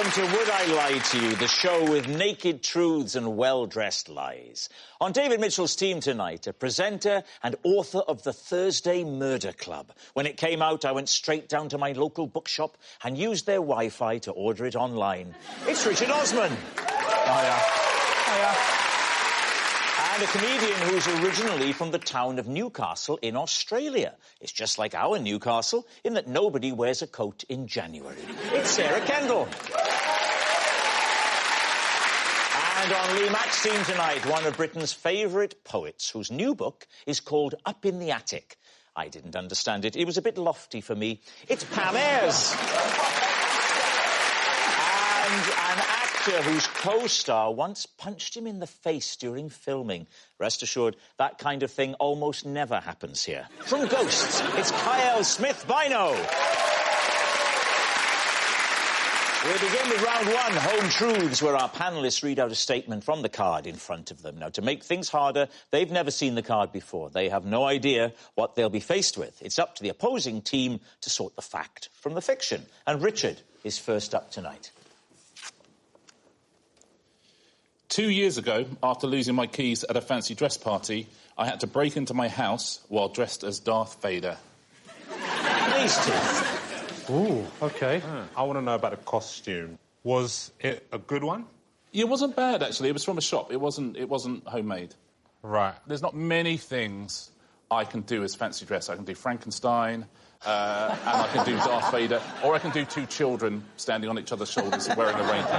Welcome to Would I Lie to You, the show with naked truths and well-dressed lies. On David Mitchell's team tonight, a presenter and author of The Thursday Murder Club. When it came out, I went straight down to my local bookshop and used their Wi-Fi to order it online. It's Richard Osman. Hiya. And a comedian who's originally from the town of Newcastle in Australia. It's just like our Newcastle in that nobody wears a coat in January. It's Kendall. And on Lee Mack's team tonight, one of Britain's favourite poets, whose new book is called Up in the Attic. I didn't understand it. It was a bit lofty for me. It's Pam Ayres. And an actor whose co-star once punched him in the face during filming. Rest assured, that kind of thing almost never happens here. From Ghosts, it's Kiell Smith-Bynoe. We begin with round one, Home Truths, where our panellists read out a statement from the card in front of them. Now, to make things harder, they've never seen the card before. They have no idea what they'll be faced with. It's up to the opposing team to sort the fact from the fiction. And Richard is first up tonight. 2 years ago, after losing my keys at a fancy dress party, I had to break into my house while dressed as Darth Vader. These two. Ooh, OK. I want to know about the costume. Was it a good one? It wasn't bad, actually. It was from a shop. It wasn't homemade. Right. There's not many things I can do as fancy dress. I can do Frankenstein, and I can do Darth Vader, or I can do two children standing on each other's shoulders wearing a raincoat.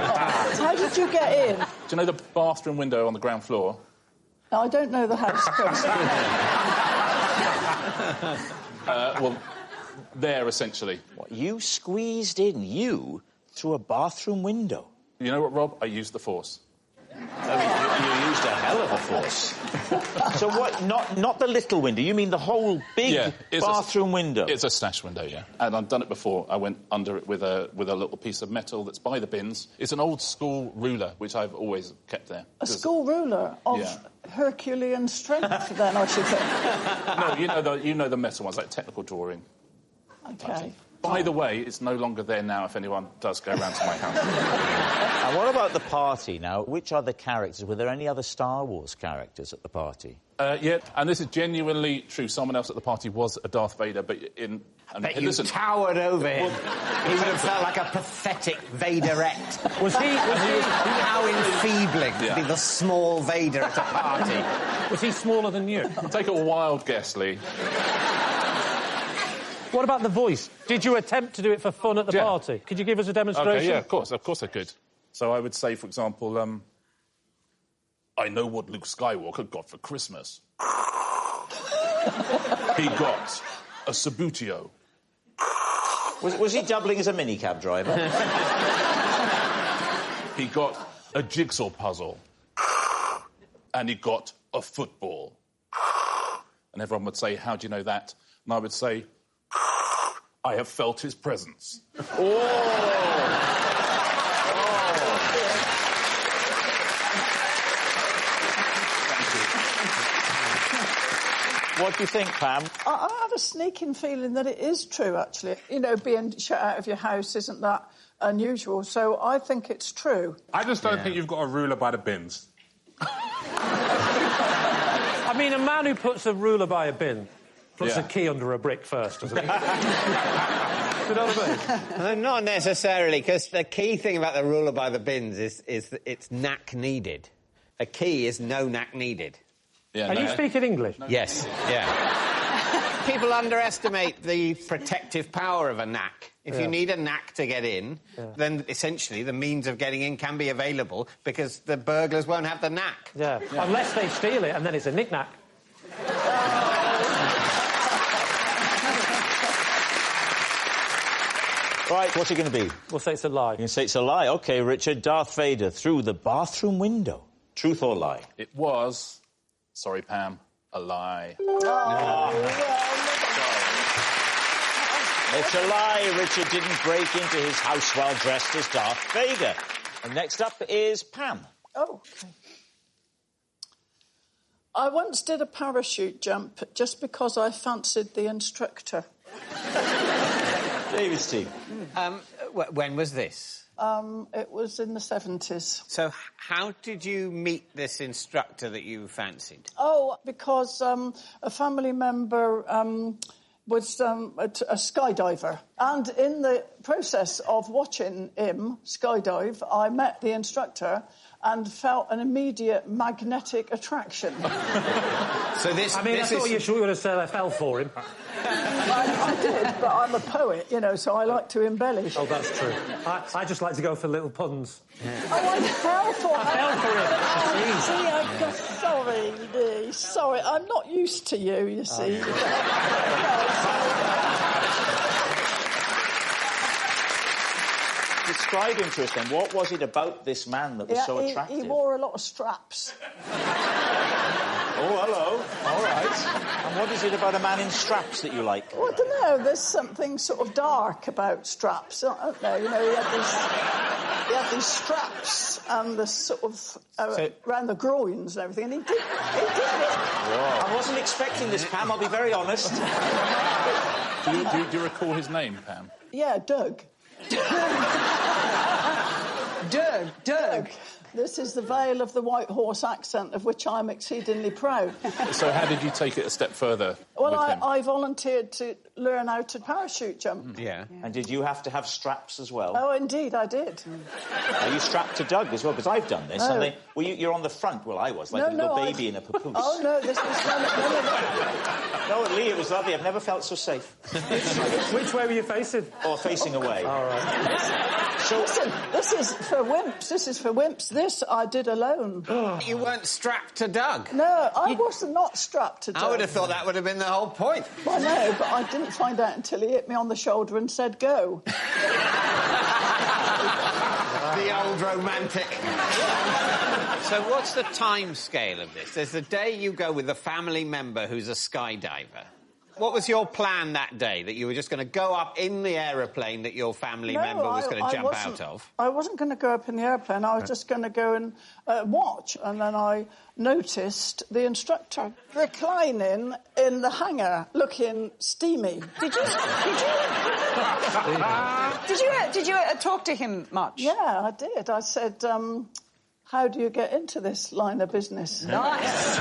How did you get in? Do you know the bathroom window on the ground floor? No, I don't know the house. Well, there, essentially. What, you squeezed in, you, through a bathroom window? You know what, Rob? I used the Force. I mean, you used a hell of a force. So what, not the little window, you mean the whole big bathroom window? It's a sash window, yeah. And I've done it before. I went under it with a little piece of metal that's by the bins. It's an old school ruler, which I've always kept there. A school ruler of Herculean strength, then, I should say. No, you know the metal ones, like technical drawing. OK. By the way, it's no longer there now if anyone does go round to my house. And what about the party now? Which other characters? Were there any other Star Wars characters at the party? Yeah, and this is genuinely true. Someone else at the party was a Darth Vader, but in... But you towered over him. He would have felt like a pathetic Vaderette. Was he how enfeebling to be the small Vader at a party? Was he smaller than you? Take a wild guess, Lee. What about the voice? Did you attempt to do it for fun at the party? Could you give us a demonstration? OK, yeah, of course I could. So I would say, for example, I know what Luke Skywalker got for Christmas. He got a Sabutio. Was he doubling as a minicab driver? He got a jigsaw puzzle. And he got a football. And everyone would say, how do you know that? And I would say, I have felt his presence. What do you think, Pam? I have a sneaking feeling that it is true, actually. You know, being shut out of your house isn't that unusual, so I think it's true. I just don't think you've got a ruler by the bins. I mean, a man who puts a ruler by a bin puts a key under a brick first, doesn't he? You know what I mean? Not necessarily, because the key thing about the ruler by the bins is that it's knack needed. A key is no knack needed. Yeah, Are you speaking English? No. Yes, yeah. People underestimate the protective power of a knack. If you need a knack to get in, then essentially the means of getting in can be available because the burglars won't have the knack. Yeah. Unless they steal it and then it's a knick-knack. Right, what's it going to be? We'll say it's a lie. You can say it's a lie. OK, Richard, Darth Vader through the bathroom window. Truth or lie? It was, sorry, Pam, a lie. It's a lie. Richard didn't break into his house while dressed as Darth Vader. And next up is Pam. Oh, OK. I once did a parachute jump just because I fancied the instructor. David's team. When was this? It was in the 70s. So how did you meet this instructor that you fancied? Oh, because a family member was a skydiver. And in the process of watching him skydive, I met the instructor and felt an immediate magnetic attraction. So this... I thought you were going to say I fell for him. I did, but I'm a poet, you know, so I like to embellish. Oh, that's true. I just like to go for little puns. Yeah. Oh, I fell for him. I fell for Sorry, it. sorry. I'm not used to you see. Describe him to us, then. What was it about this man that was so attractive? He wore a lot of straps. Oh, hello. All right. And what is it about a man in straps that you like? Well, I don't know. There's something sort of dark about straps. I don't know. You know, he had these straps and the sort of around the groins and everything, and he did it. Whoa. I wasn't expecting this, Pam. I'll be very honest. Do you recall his name, Pam? Yeah, Doug. Doug. This is the Vale of the White Horse accent, of which I'm exceedingly proud. So how did you take it a step further Well, with him? I volunteered to learn how to parachute jump. Yeah. And did you have to have straps as well? Oh, indeed, I did. Are you strapped to Doug as well? Because I've done this. No. And you're on the front. Well, I was, like a little baby in a papoose. Oh, no, this was... No, Lee, it was lovely. I've never felt so safe. Which way were you facing? Or facing away. All right. So, listen, this is for wimps. This I did alone. You weren't strapped to Doug? No, I was not strapped to Doug. I would have thought that would have been the whole point. Well, no, but I didn't find out until he hit me on the shoulder and said, go. The old romantic. So what's the time scale of this? There's the day you go with a family member who's a skydiver. What was your plan that day? That you were just going to go up in the aeroplane that your family member was going to jump out of? I wasn't going to go up in the aeroplane. I was just going to go and watch. And then I noticed the instructor reclining in the hangar, looking steamy. Did you talk to him much? Yeah, I did. I said, how do you get into this line of business? Nice.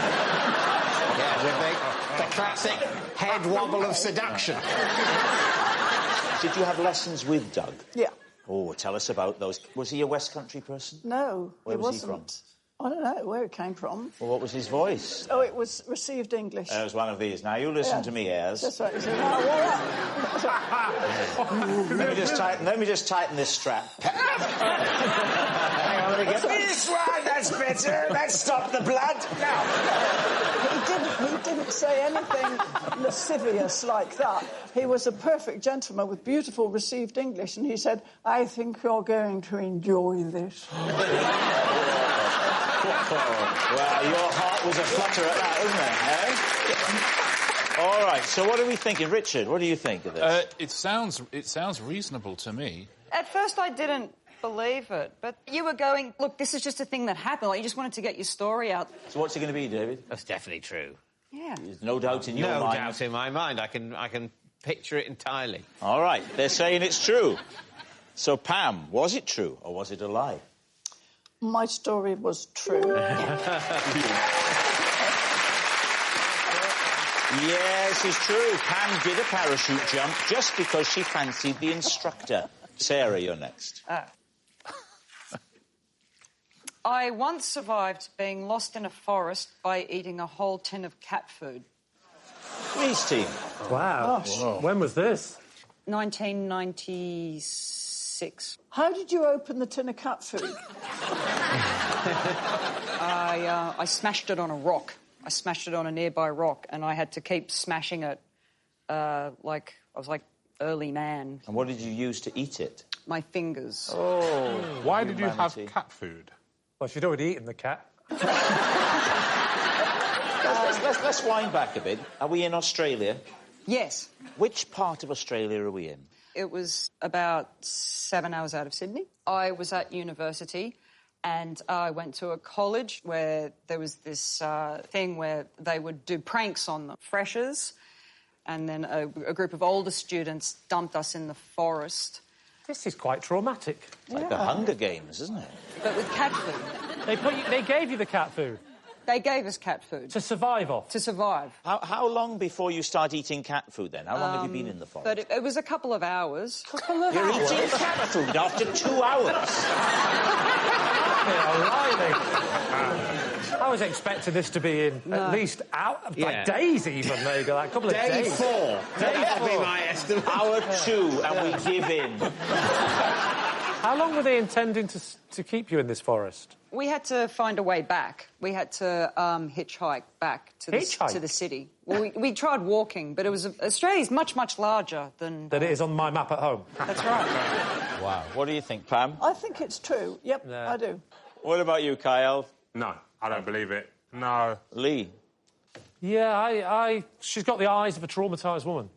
Yeah, with the classic head wobble of seduction. Did you have lessons with Doug? Yeah. Oh, tell us about those. Was he a West Country person? No, Where he was he wasn't. I don't know where it came from. Well, what was his voice? Oh, it was received English. It was one of these. Now, you listen to me, Ayres. That's right. He said, oh, Let me just tighten this strap. Hang on, let me get this one. That's better. Let's stop the blood. He didn't say anything lascivious like that. He was a perfect gentleman with beautiful received English, and he said, I think you're going to enjoy this. Well, your heart was a flutter at that, wasn't it? Eh? All right, so what are we thinking? Richard, what do you think of this? It sounds reasonable to me. At first I didn't believe it, but you were going, look, this is just a thing that happened. Like, you just wanted to get your story out. So what's it going to be, David? That's definitely true. Yeah. There's no doubt in your mind. No doubt in my mind. I can picture it entirely. All right, they're saying it's true. So, Pam, was it true or was it a lie? My story was true. Yes, it's true. Pam did a parachute jump just because she fancied the instructor. Sarah, you're next. I once survived being lost in a forest by eating a whole tin of cat food. Lee's team. Wow. When was this? 1996. How did you open the tin of cat food? I smashed it on a rock. I smashed it on a nearby rock, and I had to keep smashing it like I was like early man. And what did you use to eat it? My fingers. Oh. Why did you have cat food? Well, she'd already eaten the cat. Let's wind back a bit. Are we in Australia? Yes. Which part of Australia are we in? It was about 7 hours out of Sydney. I was at university and I went to a college where there was this thing where they would do pranks on the freshers, and then a group of older students dumped us in the forest This is quite traumatic. It's like the Hunger Games, isn't it? But with cat food. They gave you the cat food? They gave us cat food. To survive off? To survive. How long before you start eating cat food, then? How long have you been in the forest? But it was a couple of hours. You're eating cat food after 2 hours? I was expecting this to be in at least like days even. There you go, like a couple of days. Day 4. That'll be my estimate. Hour 2, and we give in. How long were they intending to keep you in this forest? We had to find a way back. We had to hitchhike back to the city. Well, we tried walking, but Australia's much, much larger than it is on my map at home. That's right. Wow. What do you think, Pam? I think it's true. Yep, I do. What about you, Kyle? No, I don't believe it. No. Lee? Yeah, she's got the eyes of a traumatised woman.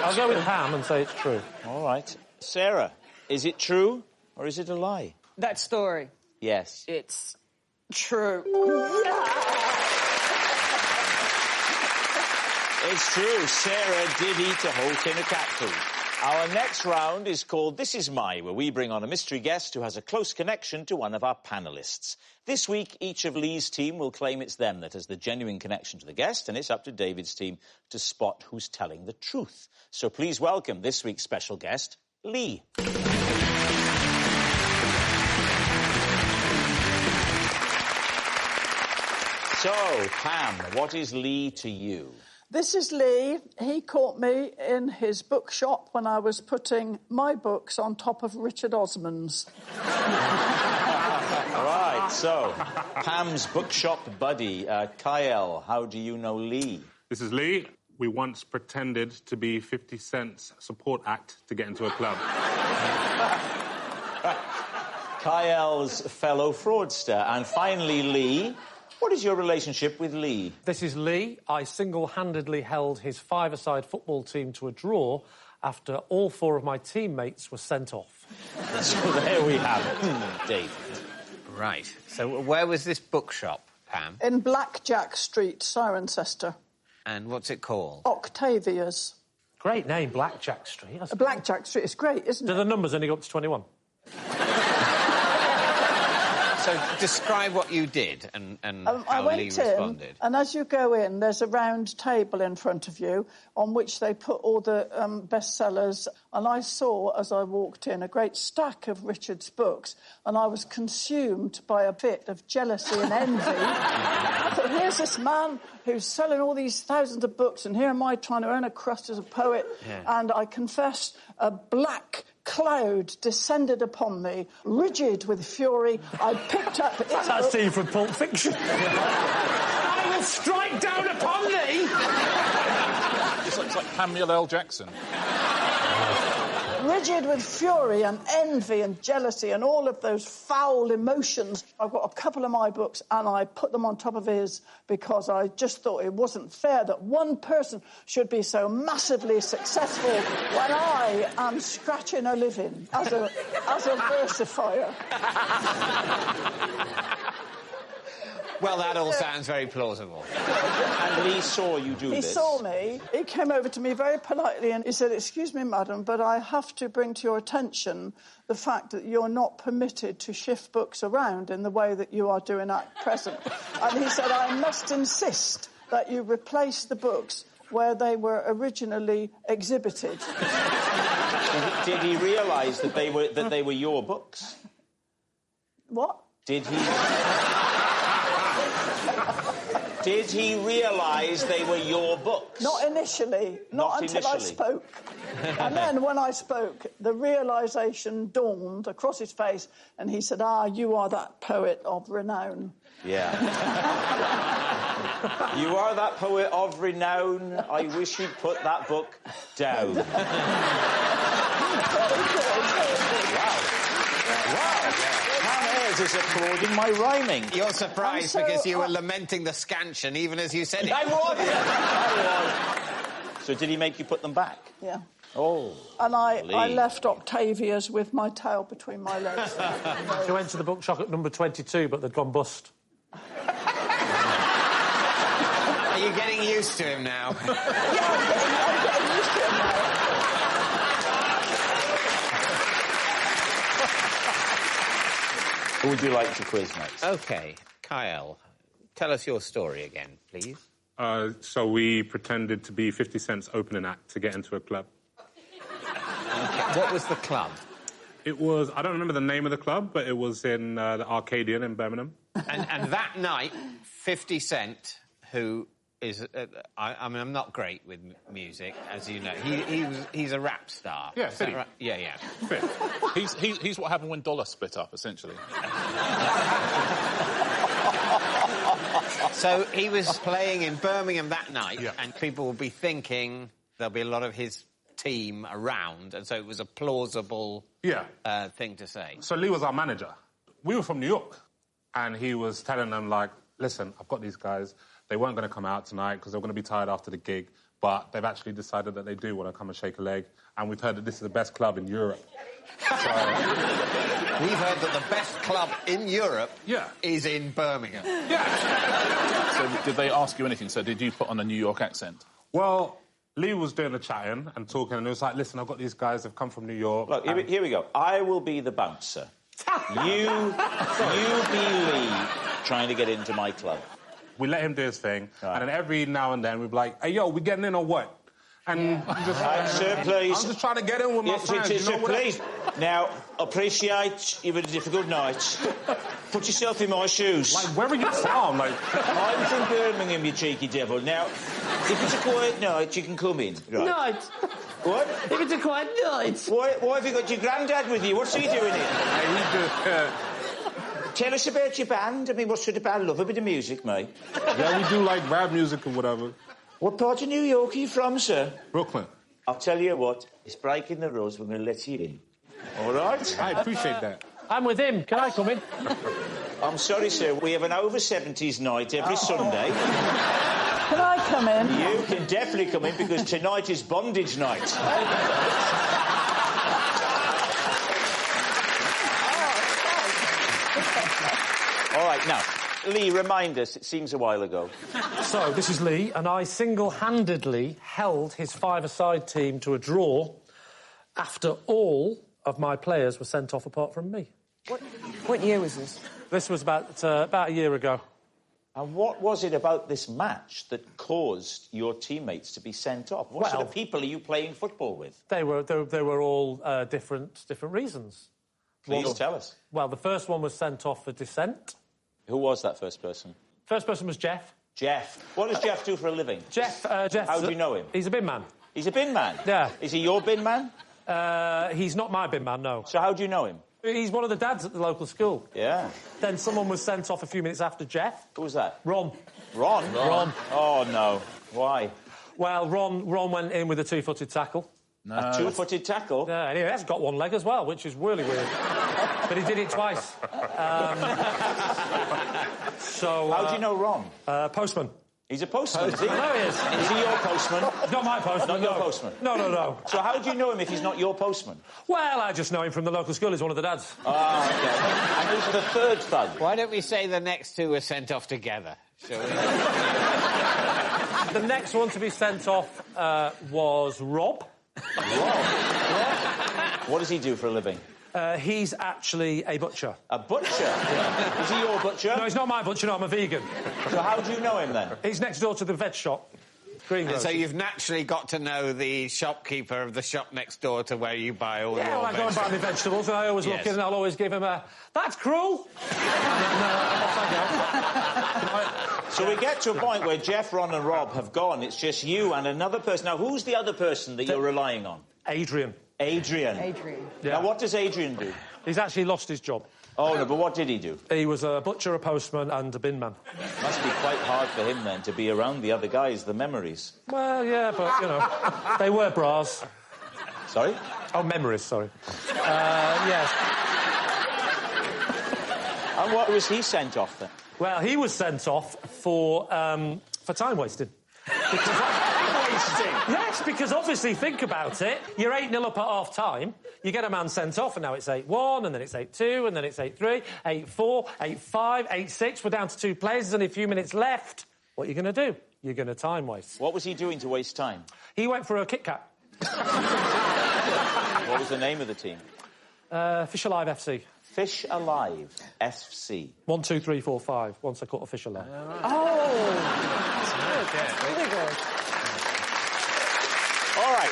I'll go with Pam and say it's true. All right. Sarah, is it true or is it a lie? That story. Yes. It's true. It's true. Sarah did eat a whole tin of cat food. Our next round is called This Is My, where we bring on a mystery guest who has a close connection to one of our panellists. This week, each of Lee's team will claim it's them that has the genuine connection to the guest, and it's up to David's team to spot who's telling the truth. So please welcome this week's special guest, Lee. So, Pam, what is Lee to you? This is Lee. He caught me in his bookshop when I was putting my books on top of Richard Osman's. Right, so, Pam's bookshop buddy, Kyle, how do you know Lee? This is Lee. We once pretended to be 50 Cent's support act to get into a club. Kyle's fellow fraudster. And finally, Lee, what is your relationship with Lee? This is Lee. I single-handedly held his five-a-side football team to a draw after all 4 of my teammates were sent off. So there we have it. David. Right. So where was this bookshop, Pam? In Blackjack Street, Cirencester. And what's it called? Octavia's. Great name, Blackjack Street. Blackjack Street is great, isn't it? Do the numbers only go up to 21? So describe what you did and how Lee responded. And as you go in, there's a round table in front of you on which they put all the bestsellers. And I saw, as I walked in, a great stack of Richard's books, and I was consumed by a bit of jealousy and envy. I thought, here's this man who's selling all these thousands of books, and here am I trying to earn a crust as a poet. Yeah. And I confess, a black cloud descended upon me, rigid with fury. I picked up... That's that scene from Pulp Fiction. I will strike down upon thee! It's like Samuel L. Jackson. Rigid with fury and envy and jealousy and all of those foul emotions. I've got a couple of my books and I put them on top of his because I just thought it wasn't fair that one person should be so massively successful when I am scratching a living as a versifier. Well, that all sounds very plausible. And Lee saw you do this. He saw me. He came over to me very politely and he said, "Excuse me, madam, but I have to bring to your attention the fact that you're not permitted to shift books around in the way that you are doing at present." And he said, "I must insist that you replace the books where they were originally exhibited." Did he realise that they were your books? What? Did he realise they were your books? Not initially. Not until I spoke. And then when I spoke, the realisation dawned across his face and he said, you are that poet of renown. Yeah. You are that poet of renown. I wish you'd put that book down. Wow. Pam Ayres is applauding my rhyming. You're surprised because you were lamenting the scansion even as you said it. I was. So did he make you put them back? Yeah. Oh. And I left Octavia's with my tail between my legs. She went to the bookshop at number 22, but they'd gone bust. Are you getting used to him now? Yeah, I'm getting used to him now. Who would you like to quiz next? OK, Kyle, tell us your story again, please. So we pretended to be 50 Cent's opening act to get into a club. OK, what was the club? It was... I don't remember the name of the club, but it was in the Arcadian in Birmingham. And that night, 50 Cent, who is... I mean, I'm not great with music, as you know. He's a rap star. Yeah, is that right? Yeah. He's what happened when Dollar split up, essentially. So he was playing in Birmingham that night, and people will be thinking there'll be a lot of his team around, and so it was a plausible thing to say. So Lee was our manager. We were from New York, and he was telling them, like, listen, I've got these guys. They weren't going to come out tonight because they were going to be tired after the gig, but they've actually decided that they do want to come and shake a leg, and we've heard that this is the best club in Europe. So... We've heard that the best club in Europe is in Birmingham. Yeah. So did they ask you anything? So did you put on a New York accent? Well, Lee was doing the chatting and talking, and it was like, listen, I've got these guys, they've come from New York. Look, here we go. I will be the bouncer. you be Lee trying to get into my club. We let him do his thing, and then every now and then we'd be like, hey, yo, we getting in or what? And just like, sir, please. I'm just trying to get in with my friends. Sir, please. Now, appreciate you've had a difficult night. Put yourself in my shoes. Like, where are you from? Like, I'm from Birmingham, you cheeky devil. Now, if it's a quiet night, you can come in. Right. Night. What? If it's a quiet night. Why have you got your granddad with you? What's he doing here? Tell us about your band. I mean, what sort of band? Love a bit of music, mate. Yeah, we do, like, rap music or whatever. What part of New York are you from, sir? Brooklyn. I'll tell you what, it's breaking the rules. We're going to let you in. All right? I appreciate that. I'm with him. Can I come in? I'm sorry, sir. We have an over-70s night every Sunday. Can I come in? You can definitely come in because tonight is bondage night. All right, now, Lee, remind us. It seems a while ago. So, this is Lee, and I single-handedly held his five-a-side team to a draw after all of my players were sent off apart from me. What year was this? This was about a year ago. And what was it about this match that caused your teammates to be sent off? What sort of people are you playing football with? They were all different reasons. Please tell us. Well, the first one was sent off for dissent. Who was that first person? First person was Jeff. Jeff. What does Jeff do for a living? Jeff. How do you know him? He's a bin man. He's a bin man? Yeah. Is he your bin man? He's not my bin man, no. So how do you know him? He's one of the dads at the local school. Yeah. Then someone was sent off a few minutes after Jeff. Who was that? Ron. Ron? Ron. Oh, no. Why? Well, Ron went in with a two-footed tackle. No. A two-footed tackle? Yeah, and he has got one leg as well, which is really weird. But he did it twice. So... How do you know Ron? Postman. He's a postman, is he? I know he is. Is he your postman? He's not my postman, Not your postman? No. So how do you know him if he's not your postman? Well, I just know him from the local school. He's one of the dads. Ah, OK. And who's the third thug? Why don't we say the next two were sent off together, shall we? The next one to be sent off was Rob. Rob? What does he do for a living? He's actually a butcher. A butcher? Yeah. Is he your butcher? No, he's not my butcher, no, I'm a vegan. So how do you know him, then? He's next door to the veg shop. And so you've naturally got to know the shopkeeper of the shop next door to where you buy all your vegetables. Yeah, I go and buy my vegetables, and I always look in and I'll always give him a, that's cruel! And off I go. So we get to a point where Jeff, Ron and Rob have gone. It's just you and another person. Now, who's the other person that you're relying on? Adrian. Adrian. Yeah. Now, what does Adrian do? He's actually lost his job. Oh, no, but what did he do? He was a butcher, a postman and a bin man. Must be quite hard for him, then, to be around the other guys, the memories. Well, yeah, but, you know, they were bras. Sorry? Oh, memories, sorry. Yes. And what was he sent off, then? Well, he was sent off for time wasting. Yes, because obviously, think about it. You're 8-0 up at half-time, you get a man sent off, and now it's 8-1, and then it's 8-2, and then it's 8-3, 8-4, 8-5, 8-6. We're down to 2 players, there's only a few minutes left. What are you going to do? You're going to time waste. What was he doing to waste time? He went for a Kit Kat. What was the name of the team? Fish Alive FC. Fish Alive FC. 1, 2, 3, 4, 5. Once I caught a fish alive. Oh, that's good. Really good. All right,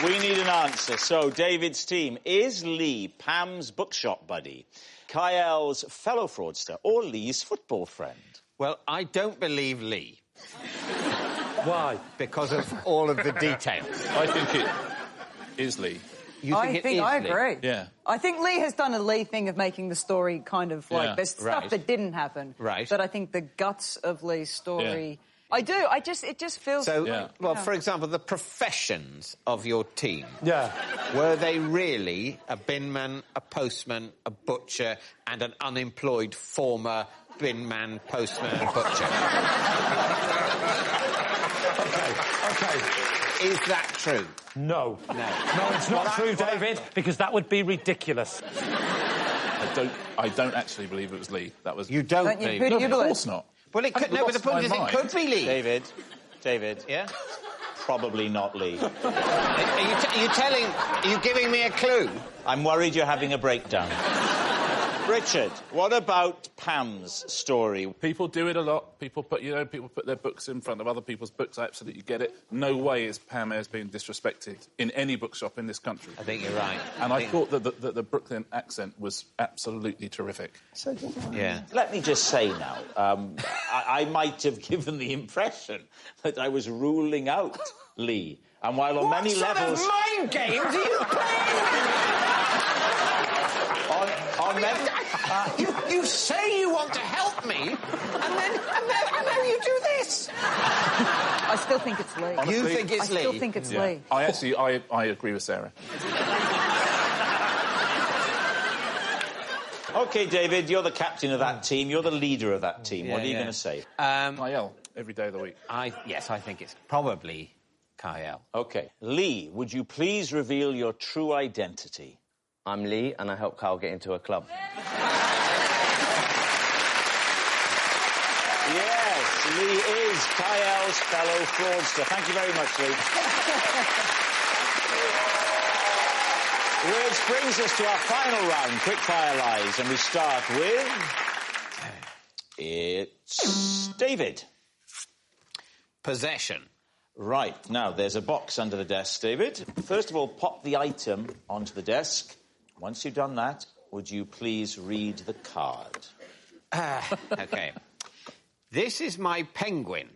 we need an answer. So, David's team, is Lee Pam's bookshop buddy, Kiell's fellow fraudster, or Lee's football friend? Well, I don't believe Lee. Why? Because of all of the details. I think it is Lee. You think it is I Lee? agree. Yeah. I think Lee has done a Lee thing of making the story kind of like... Yeah. There's stuff Right. that didn't happen. Right. But I think the guts of Lee's story... Yeah. I do. It just feels... So, Yeah. well, for example, the professions of your team. Yeah. Were they really a binman, a postman, a butcher, and an unemployed former binman, postman, and butcher? OK. Is that true? No. No. No, it's not true, David, because that would be ridiculous. I don't actually believe it was Lee. That was... You don't Don't you? believe? Who do No, you of believe? course not. Well, it could... I've No, but the lost point my is it mind. could be Lee. David. Yeah? Probably not Lee. Are you giving me a clue? I'm worried you're having a breakdown. Richard, what about Pam's story? People do it a lot. People put their books in front of other people's books. I absolutely get it. No way is Pam Ayres being disrespected in any bookshop in this country. I think you're right. And I thought that the Brooklyn accent was absolutely terrific. So did I. Yeah. Let me just say now, I might have given the impression that I was ruling out Lee. And while on many levels... What sort of mind games are you playing? You say you want to help me, and then you do this. I still think it's Lee. Honestly, You think it's I still Lee? think it's Yeah. Lee. I agree with Sarah. OK, David, you're the captain of that team. You're the leader of that team. What are you going to say? Kiell, every day of the week. Yes, I think it's probably Kiell. OK. Lee, would you please reveal your true identity? I'm Lee, and I helped Kyle get into a club. Yes, Lee is Kiell's fellow fraudster. Thank you very much, Lee. Which brings us to our final round, quickfire lies, and we start with... It's David. Possession. Right, now, there's a box under the desk, David. First of all, pop the item onto the desk. Once you've done that, would you please read the card? OK. This is my penguin.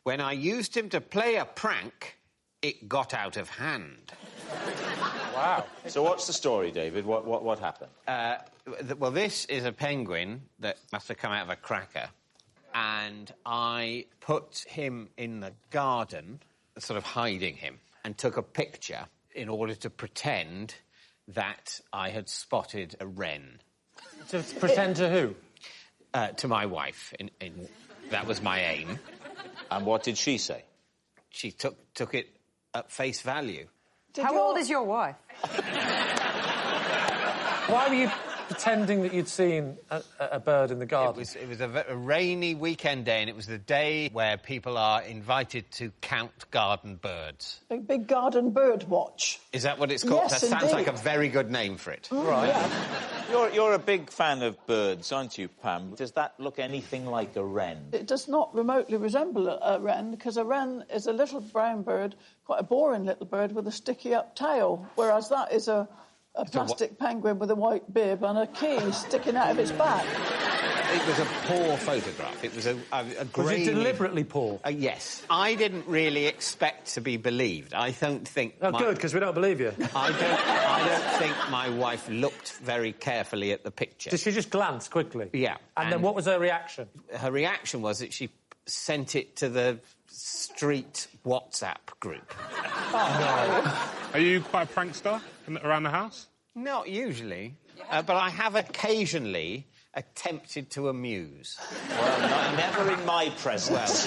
When I used him to play a prank, it got out of hand. Wow. So what's the story, David? What happened? Well, this is a penguin that must have come out of a cracker. And I put him in the garden, sort of hiding him, and took a picture in order to pretend that I had spotted a wren. To pretend to who? To my wife. That was my aim. And what did she say? She took it at face value. How old is your wife? Why were you pretending that you'd seen a bird in the garden? It was a rainy weekend day, and it was the day where people are invited to count garden birds. A big garden bird watch. Is that what it's called? Yes, That sounds indeed. like a very good name for it. Right. Yeah. You're a big fan of birds, aren't you, Pam? Does that look anything like a wren? It does not remotely resemble a wren, because a wren is a little brown bird, quite a boring little bird with a sticky-up tail, whereas that is a plastic penguin with a white bib and a key sticking out of its back. It was a poor photograph. It was a Was grainy... it deliberately poor? Yes. I didn't really expect to be believed. I don't think... Oh, good, because we don't believe you. I don't think my wife looked very carefully at the picture. Did she just glance quickly? Yeah. And then what was her reaction? Her reaction was that she sent it to the street WhatsApp group. Are you quite a prankster around the house? Not usually, but I have occasionally attempted to amuse. Well, never in my presence.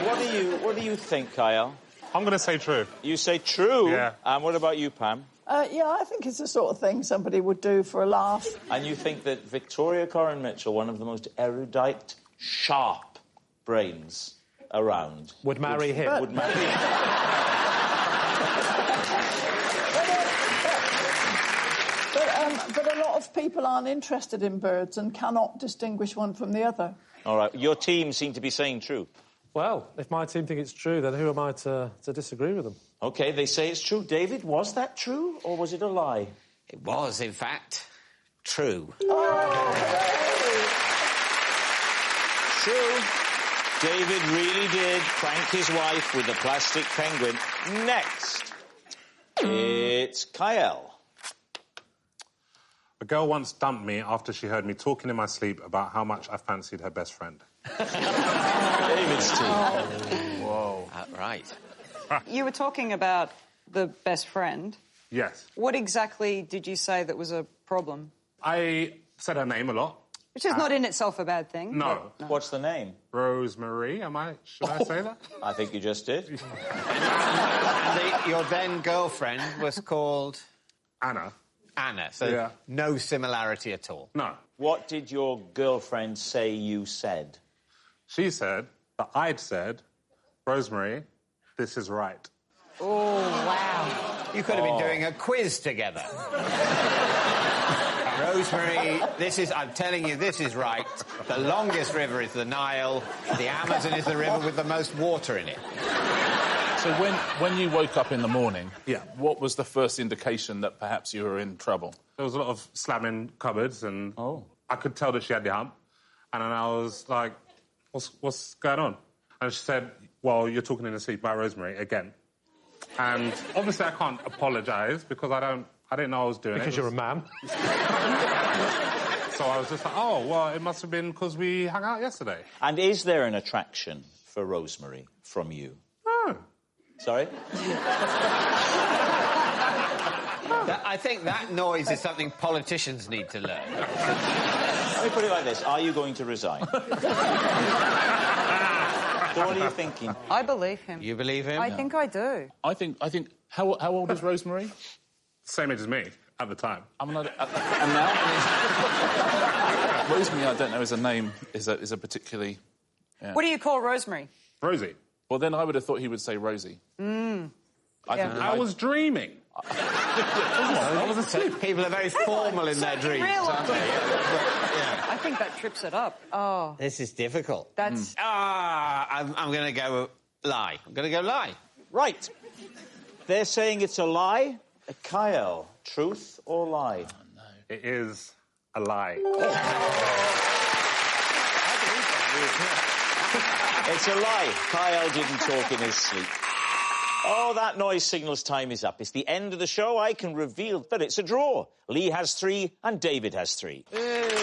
What do you think, Kiell? I'm going to say true. You say true? Yeah. And what about you, Pam? Yeah, I think it's the sort of thing somebody would do for a laugh. And you think that Victoria Corrin-Mitchell, one of the most erudite, sharp brains around... Would marry him? Would marry him. But a lot of people aren't interested in birds and cannot distinguish one from the other. All right, your team seem to be saying true. Well, if my team think it's true, then who am I to disagree with them? OK, they say it's true. David, was that true, or was it a lie? It was, in fact, true. True. David really did prank his wife with the plastic penguin. Next, it's Kiell. A girl once dumped me after she heard me talking in my sleep about how much I fancied her best friend. David's team. Whoa. Right. You were talking about the best friend. Yes. What exactly did you say that was a problem? I said her name a lot. Which is not in itself a bad thing. No. What's the name? Rosemary, should I say that? I think you just did. And your then girlfriend was called... Anna. Anna, so Yeah. no similarity at all. No. What did your girlfriend say you said? She said that I'd said, Rosemary, this is right. Oh, wow. You could have been doing a quiz together. Rosemary, I'm telling you, this is right. The longest river is the Nile. The Amazon is the river with the most water in it. So when you woke up in the morning, Yeah. what was the first indication that perhaps you were in trouble? There was a lot of slamming cupboards, and I could tell that she had the hump. And then I was like, what's going on? And she said, well, you're talking in your sleep about Rosemary again. And obviously I can't apologise because I didn't know I was doing it. Because you're a man. So I was just like, oh, well, it must have been because we hung out yesterday. And is there an attraction for Rosemary from you? No. Sorry? I think that noise is something politicians need to learn. Let me put it like this. Are you going to resign? So what are you thinking? I believe him. You believe him? I think I do. I think. How old is Rosemary? Same age as me at the time. And now? Rosemary, I don't know, is a name, is a particularly... Yeah. What do you call Rosemary? Rosie. Well, then I would have thought he would say Rosie. I was dreaming. I was asleep. People are very formal in their dreams, aren't they? I think that trips it up. Oh. This is difficult. That's... I'm going to go lie. I'm going to go lie. Right. They're saying it's a lie. Kiell, truth or lie? Oh, no. It is a lie. It's a lie. Kiell didn't talk in his sleep. Oh, that noise signals time is up. It's the end of the show. I can reveal that it's a draw. Lee has 3 and David has 3. Thanks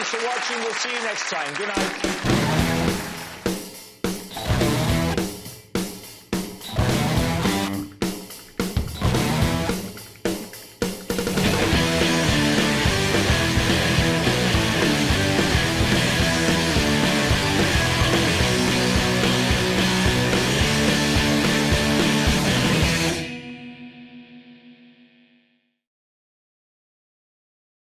for watching. We'll see you next time. Good night.